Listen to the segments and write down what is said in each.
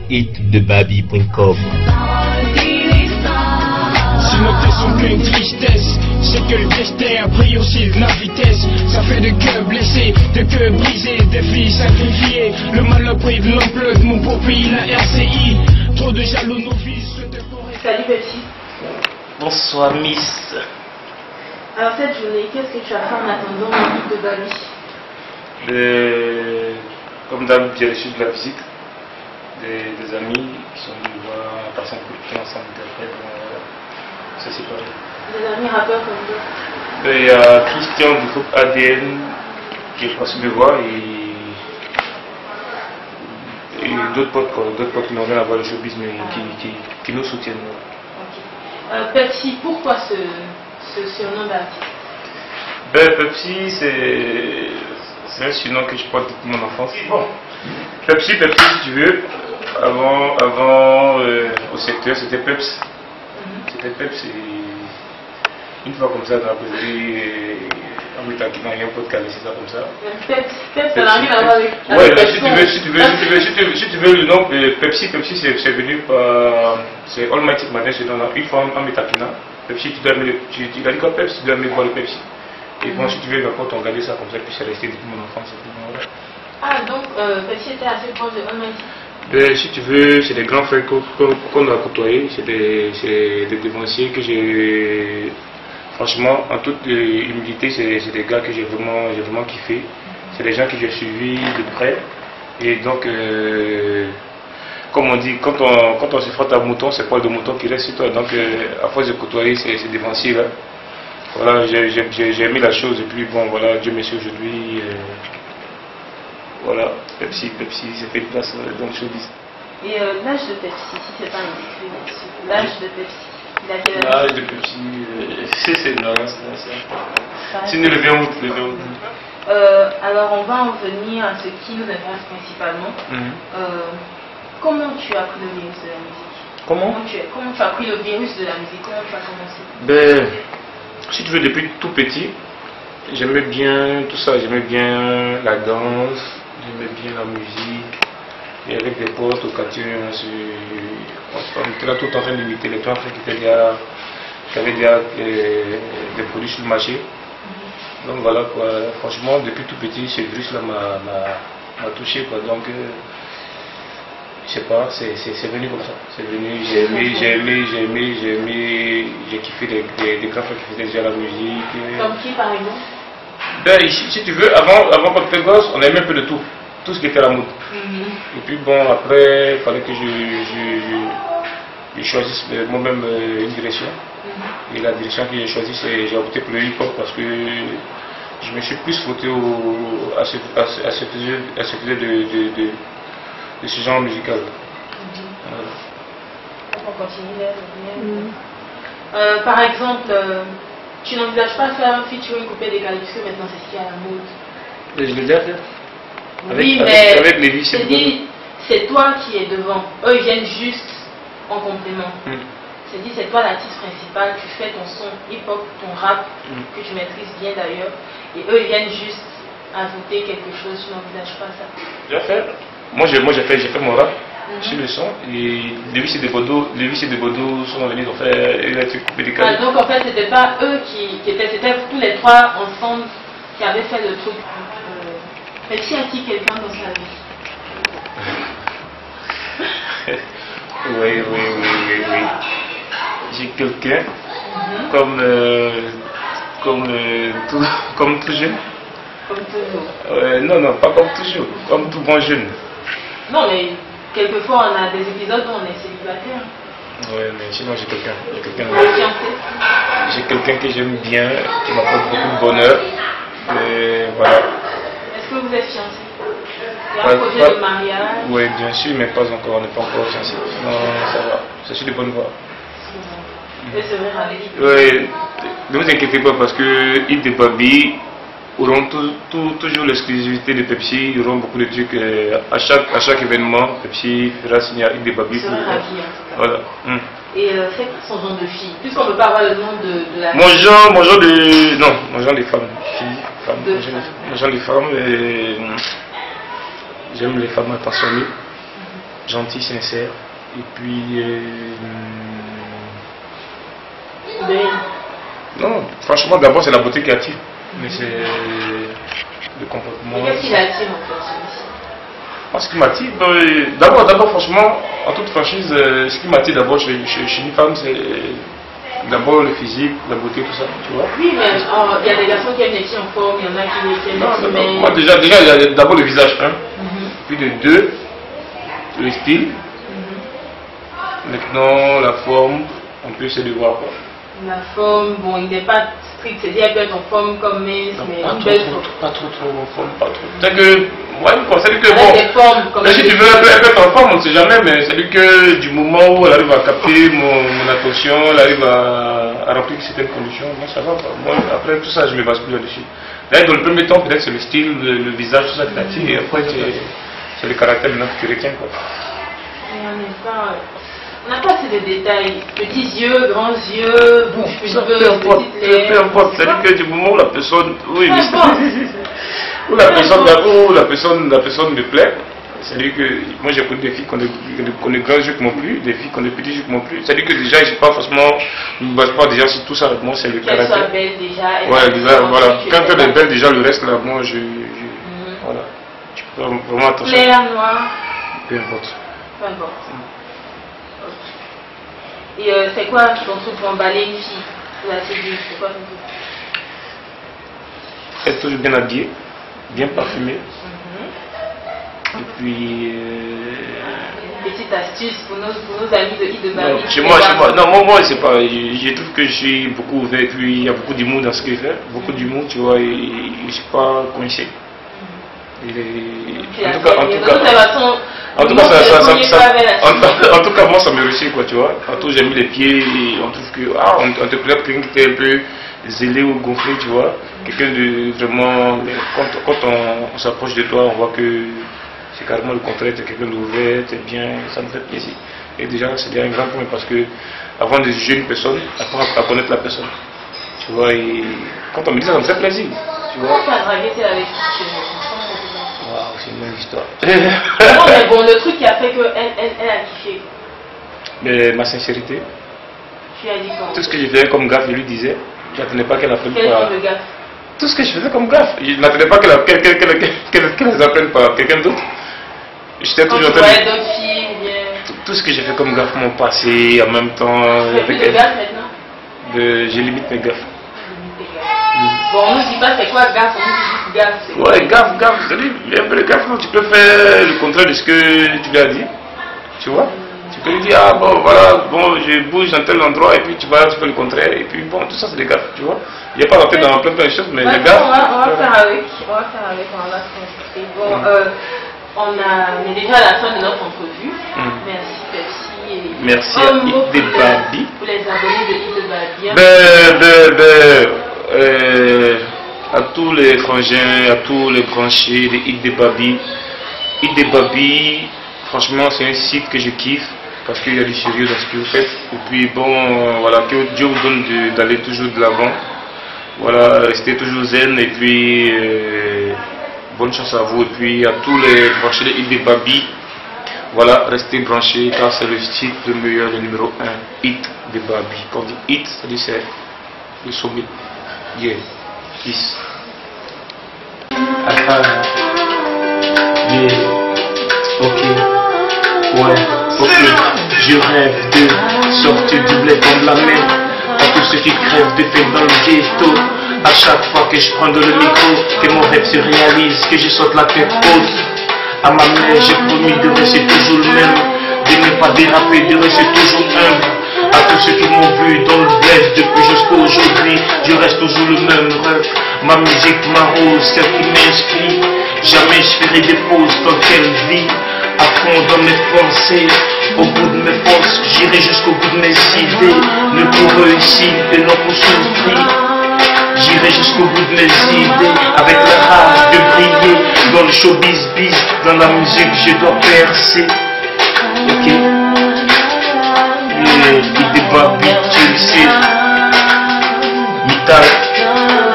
hitdebaby.com. Si nos faits sont qu'une tristesse, c'est que le destin brille aussi de la vitesse. Ça fait des cœurs blessés, des cœurs brisés, des filles sacrifiées. Le mal prive l'ampleur de mon beau pays, la RCI. Trop de jaloux nos vies se décorer. Salut Pepsi. Bonsoir Miss. Alors cette journée, qu'est-ce que tu as fait en attendant le hit de Babi? Comme d'hab, j'ai reçu de la visite des amis qui sont venus voir la personne qui ensemble d'interprète. Ça c'est pareil. Des amis rappeurs comme toi? Il y a Christian du groupe ADN qui est passé me voir et d'autres potes qui n'ont rien à voir le showbiz mais qui nous soutiennent. Okay. Pepsi, pourquoi ce surnom d'artiste? Pepsi, c'est un surnom que je porte depuis mon enfance. Bon. Pepsi, si tu veux, avant au secteur, c'était Peps. C'était Peps et une fois comme ça dans la poserie, en Métakina, il y a un pote qui a laissé ça comme ça. Peps, ça n'a rien à voir avec. Ouais, si tu veux le nom, Pepsi c'est venu par. C'est Almighty Matin, c'est dans une fois en Métakina. Pepsi, tu as dit quoi Pepsi, tu dois mettre voir le Pepsi. Et bon, si tu veux, encore t'en garder ça comme ça, puis c'est resté depuis mon enfance. Ah, donc Pepsi était assez proche de Almighty. Si tu veux, c'est des grands frères qu'on a côtoyés, c'est des dévanciers que j'ai. Franchement, en toute humilité, c'est des gars que j'ai vraiment kiffé. C'est des gens que j'ai suivis de près. Et donc, comme on dit, quand on se frotte à mouton, c'est pas le mouton qui reste sur toi. Donc, à force de côtoyer ces dévanciers-là, voilà, j'ai aimé la chose. Et puis, bon, voilà, Dieu merci aujourd'hui. Voilà, Pepsi, c'est fait de place dans le showbiz. Et l'âge de Pepsi, si c'est pas indiscret, l'âge de Pepsi, il a quel âge? L'âge de Pepsi, c'est normal, c'est une levée en route. Alors on va en venir à ce qui nous intéresse principalement. Comment tu as pris le virus de la musique? Comment tu as pris le virus de la musique? Comment tu as commencé? Si tu veux, depuis tout petit, j'aimais bien tout ça, j'aimais bien la danse, j'aimais bien la musique. Et avec des potes au quartier, on était là tout en train d'imiter les grands frères qui avaient déjà des produits sur le marché. Donc voilà quoi, franchement, depuis tout petit, ce virus-là m'a touché quoi. Donc, je sais pas, c'est venu comme ça. C'est venu, j'ai kiffé des grands frères qui faisaient déjà la musique. Comme qui par exemple? Si tu veux, avant qu'on était gosse, on aimait un peu de tout ce qui était à la mode. Et puis bon, après, il fallait que je choisisse moi-même une direction. Et la direction que j'ai choisie, j'ai opté pour le hip-hop parce que je me suis plus frotté à ce que de ce genre musical. On continue. Par exemple, tu n'envisages pas de faire un featuring coupé décalé puisque maintenant c'est ce qui est à la mode? Je l'ai déjà fait. Oui, mais avec les c'est toi qui es devant. Eux ils viennent juste en complément. C'est toi l'artiste principal, tu fais ton son hip-hop, ton rap, que tu maîtrises bien d'ailleurs, et eux ils viennent juste ajouter quelque chose, tu n'envisages pas ça? J'ai fait. Moi j'ai fait mon rap sur le son, et Lévis et de Bordeaux sont venus donc faire un truc coupé décalé. Ah, donc en fait c'était pas eux qui étaient, c'était tous les trois ensemble qui avaient fait le truc. Mais qui a-t-il quelqu'un dans sa vie? Oui. J'ai quelqu'un comme tout jeune. Comme toujours. Non, pas comme toujours, comme tout bon jeune. Non, mais quelquefois on a des épisodes où on est célibataire. Oui, mais sinon j'ai quelqu'un que j'aime bien, qui m'apporte beaucoup de bonheur. Et voilà. Est-ce que vous êtes fiancés? Il y a un projet de mariage? Oui, bien sûr, mais pas encore, on n'est pas encore fiancés. Non, ça va, je suis de bonne voie. Oui, ne vous inquiétez pas parce que hitdebaby auront toujours l'exclusivité de Pepsi, ils auront beaucoup de trucs. À chaque événement, Pepsi fera signer hitdebaby. Voilà. Et c'est quoi son genre de fille? Puisqu'on ne peut pas avoir le nom de la... Mon genre de... Non, mon genre de femme. Mon genre de femme, j'aime les femmes attentionnées, gentilles, sincères. Et puis... non, franchement, d'abord c'est la beauté qui attire. Mais c'est le comportement. Qu'est-ce qui l'attire en fait? Ce qui m'attire, d'abord, franchement, en toute franchise, ce qui m'attire d'abord chez une femme, c'est d'abord le physique, la beauté, tout ça, tu vois. Oui, mais il y a des garçons qui aiment les filles en forme, il y en a qui aiment les filles, mais... Moi, déjà, il y a d'abord le visage, puis de deux, le style. Maintenant, la forme, on peut essayer de voir quoi. La forme, bon, il n'est pas strict, c'est-à-dire qu'elle peut être en forme comme Mace, mais une belle forme. Pas trop en forme, pas trop. C'est que, moi, je conseille que bon, des formes, comme si tu veux, elle peut être en forme, on ne sait jamais, mais c'est lui que du moment où elle arrive à capter mon attention, elle arrive à remplir certaines conditions, moi ça va. Moi, après tout ça, je me base plus là-dessus. D'ailleurs, dans le premier temps, peut-être c'est le style, le visage, tout ça qui t'attire, et après, c'est le caractère de notre qui retient, quoi. On n'a pas assez de détails. Petits yeux, grands yeux, bouche, petites lèvres. Peu importe, c'est-à-dire que du moment où la personne. Oui, mais où la personne me plaît, c'est-à-dire que moi j'ai connu des filles qui ont des grands yeux qui m'ont plu, des filles qui ont des petits yeux qui m'ont plu. C'est-à-dire que déjà, je ne suis pas forcément. Je ne me base pas déjà sur tout ça, moi c'est le caractère. Qu'elle soit belle déjà. Ouais, déjà, voilà. Quand elle est belle, déjà le reste là, moi voilà. Tu peux vraiment attention. Clair, noir. Peu importe. Peu importe. Et c'est quoi ton truc pour emballer une fille? La séduire, c'est quoi ton truc? Être toujours bien habillée, bien parfumée. Et puis... Une petite astuce pour nos amis de Hit de Babi. Chez moi, moi c'est pas... Je trouve que je suis beaucoup ouvert, et puis il y a beaucoup d'humour dans ce que je fais. Beaucoup d'humour, tu vois, et je ne suis pas coincé. En tout cas, moi ça me réussit, quoi, tu vois. Quand j'ai mis les pieds, on trouve que on te plaît quelqu'un qui était un peu zélé ou gonflé, tu vois. Quelqu'un de vraiment. Quand on s'approche de toi, on voit que c'est carrément le contraire, tu es quelqu'un d'ouvert, tu es bien, ça me fait plaisir. Et déjà, c'est déjà un grand point parce que avant de juger une personne, apprendre à connaître la personne. Tu vois, et quand on me dit ça me fait plaisir. Tu vois. Comment tu as dragué avec Waouh, c'est une longue histoire. Non, mais bon, le truc qui a fait qu'elle a kiffé. Mais ma sincérité. Tu as dit comment? Tout ce que je faisais comme gaffe, je lui disais. Je n'attendais pas qu'elle apprenne Quel genre de gaffe? Tout ce que je faisais comme gaffe. Je n'attendais pas qu'elle les apprenne par quelqu'un d'autre. J'étais toujours en train de... d'autres filles, bien... Tout ce que j'ai fait comme gaffe m'ont passé en même temps. Tu fais plus de gaffe maintenant? Je limite mes gaffes. Bon, on nous dit pas c'est quoi gaffe, on nous dit juste gaffe. Ouais, gaffe, c'est-à-dire, un peu de gaffe, non, tu peux faire le contraire de ce que tu lui as dit. Tu vois? Tu peux lui dire, ah bon, voilà, bon, je bouge dans tel endroit, et puis tu fais le contraire, et puis bon, tout ça c'est des gaffes, tu vois? Il n'y a pas rentré dans plein de choses, mais les gaffes. On va faire avec, on va se concentrer. Bon, on est déjà à la fin de notre entrevue. Merci Pepsi. Et merci à Hit de Babi. Pour les abonnés de Hit de Babi. À tous les frangins, à tous les branchés de Hit de Babi. Hit de Babi, franchement, c'est un site que je kiffe parce qu'il y a du sérieux dans ce que vous faites. Et puis, bon, voilà, que Dieu vous donne d'aller toujours de l'avant. Voilà, restez toujours zen et puis bonne chance à vous. Et puis, à tous les branchés de Hit de Babi, voilà, restez branchés car c'est le site le meilleur, le numéro 1, Hit de Babi. Quand on dit Hit, ça dit c'est le sommet. Yeah. Peace. Yeah. Ok. Ouais. Ok. Je rêve de sortir du blé dans la mer. À tous ceux qui crèvent de faim dans le ghetto. À chaque fois que je prends le micro, que mon rêve se réalise, que je saute la tête haute. À ma mère, j'ai promis de rester toujours le même, de ne pas déraper, de rester toujours humble. À tous ceux qui m'ont vu dans le bled depuis jusqu'à aujourd'hui, je reste toujours le même rêve. Ma musique m'arrose, celle qui m'inspire. Jamais je ferai des pauses dans quelle vie. À fond dans mes pensées, au bout de mes forces, j'irai jusqu'au bout de mes idées. Ne pour réussir et non pour souffrir. J'irai jusqu'au bout de mes idées, avec la rage de briller. Dans le showbiz, dans la musique, je dois percer. Ok. Babi, tu le sais. Mital,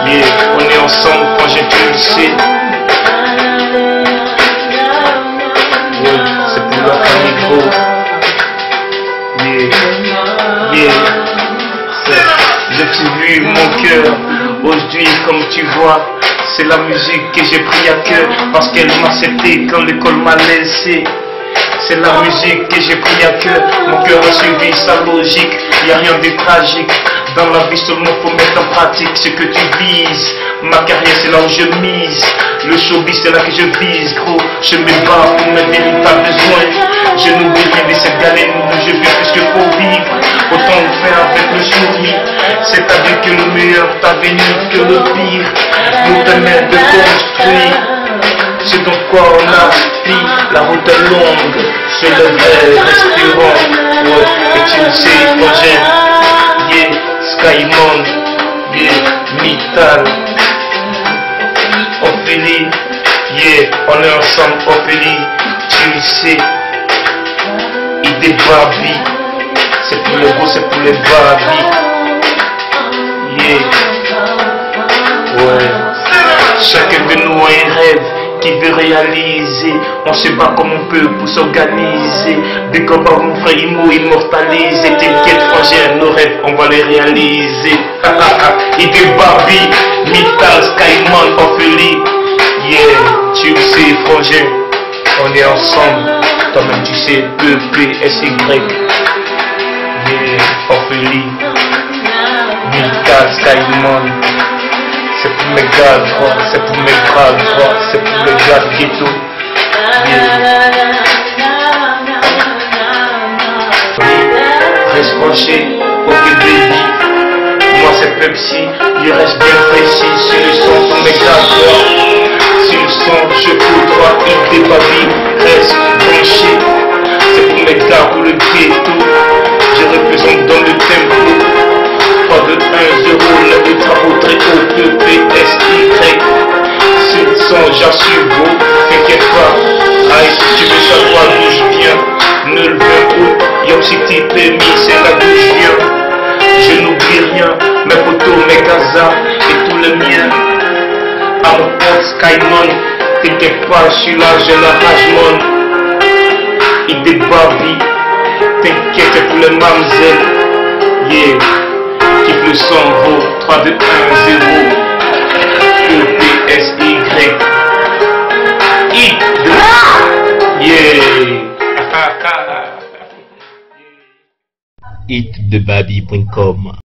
yeah, on est ensemble quand j'ai tu le sais. Yeah, c'est pour la famille gros. Yeah, yeah. J'ai vu mon cœur aujourd'hui comme tu vois. C'est la musique que j'ai pris à cœur parce qu'elle m'a accepté quand l'école m'a laissé. C'est la musique que j'ai pris à cœur. Mon cœur a suivi sa logique. Y a rien de tragique. Dans la vie seulement faut mettre en pratique ce que tu vises. Ma carrière c'est là où je mise. Le showbiz c'est là que je vise. Gros, je me bats pour mes véritables besoins. Je n'oublie rien de cette galère où je vis plus que pour vivre. Autant le faire avec le sourire. C'est-à-dire que le meilleur t'a venu que le pire. Nous permet de construire. C'est donc quoi on a pris. La route est longue. C'est le vrai restaurant. Ouais, et tu le sais, projet. Yeah, Skymon. Yeah, Mital. Ophélie. Yeah, on est ensemble, Ophélie. Tu le sais. Idée Babi. C'est pour les gros, c'est pour les Babi. Yeah. Ouais. Chacun de nous a un rêve qui veut réaliser. On se bat comme on peut pour s'organiser. Des combats, mon frère Imo immortalisé. T'inquiète frangin, nos rêves on va les réaliser. Idée Babi, Mital, Skymon, Ophélie. Yeah, tu le sais frangin, on est ensemble. Toi-même tu sais, EPSY. Yeah, Ophélie, Mital, Skymon. C'est pour mes gars droits, c'est pour mes bras droits, c'est pour les gars de ghetto. Yeah. Reste branché, ok baby. Moi c'est Pepsi, il reste bien précis. Sur le son pour mes gars droits. Sur le son, je droit, il Babi. Reste branché, c'est pour mes gars pour le ghetto. Je représente dans le tempo. Pas de 1-0, le travaux très haut, EPSY. C'est le son, j'assure gros, t'inquiète pas. Aïe, si tu veux savoir d'où je viens, ne le veux août, y'a aussi TPMI, c'est là d'où je viens. Je n'oublie rien, mes photos, mes gazas et tous les miens. À mon pote Skymon, t'inquiète pas, je suis là, j'ai la rage mon. Idée Babi, t'inquiète, c'est pour les mamzelles. Yeah. Kiffe le son gros, 3, 2, 1, 0. EPSY. Yeah. hitdebabi.com